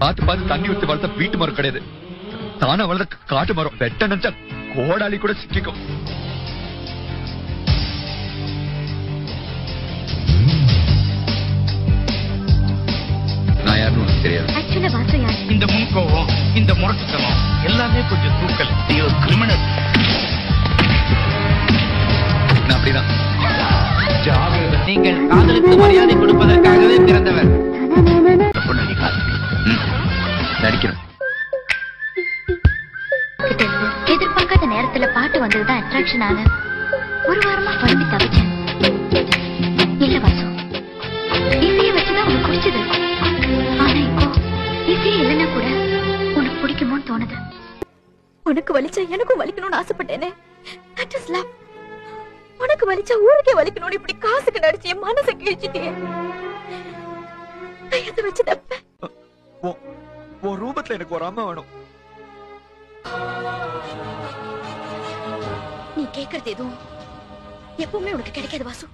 பார்த்து பார்த்து தண்ணி ஊத்தி வளர்த்த வீட்டு மரம் கிடையாது. தானே வளர்த்த காட்டு மரம். வெட்ட நினைச்சா கோடாலி கூட சிக்கிக்கும். நான் யாருன்னு தெரியாது. இந்த முன்கோவம், இந்த முரட்டுத்தனம் எல்லாமே கொஞ்சம் தூக்கல். நீ ஒரு கிரிமினல். நான் அப்படிதான். நீங்கள் காதலுக்கு மரியாதை கொடுப்பதற்காகவே பிறந்தவர். நடிக்கணும். எதிர்பார்க்காத நேரத்துல பாட்டு வந்ததுதான் அட்ராக்ஷன் ஆன. ஒரு வாரமா குழம்பி தவிச்சேன். இல்ல வாசு, இசைய வச்சுதான் உனக்கு குடிச்சது. ஆனா இப்போ இசைய இல்லைன்னா கூட உனக்கு பிடிக்குமோன்னு தோணுது. உனக்கு வலிச்சா எனக்கும் வலிக்கணும்னு ஆசைப்பட்டேனே. That is love. உனக்கு வலிச்சா ஊருக்கே வலிக்கணும்னு இப்படி காசுக்கு நடிச்சு என் மனசை கிழிச்சிட்டியே. நான் எதை வச்சு தப்பேன்? உன் ரூபத்துல எனக்கு ஒரு அம்மா வேணும். நீ கேக்குறது எதுவும் எப்பவுமே உனக்கு கிடைக்காது வாசு.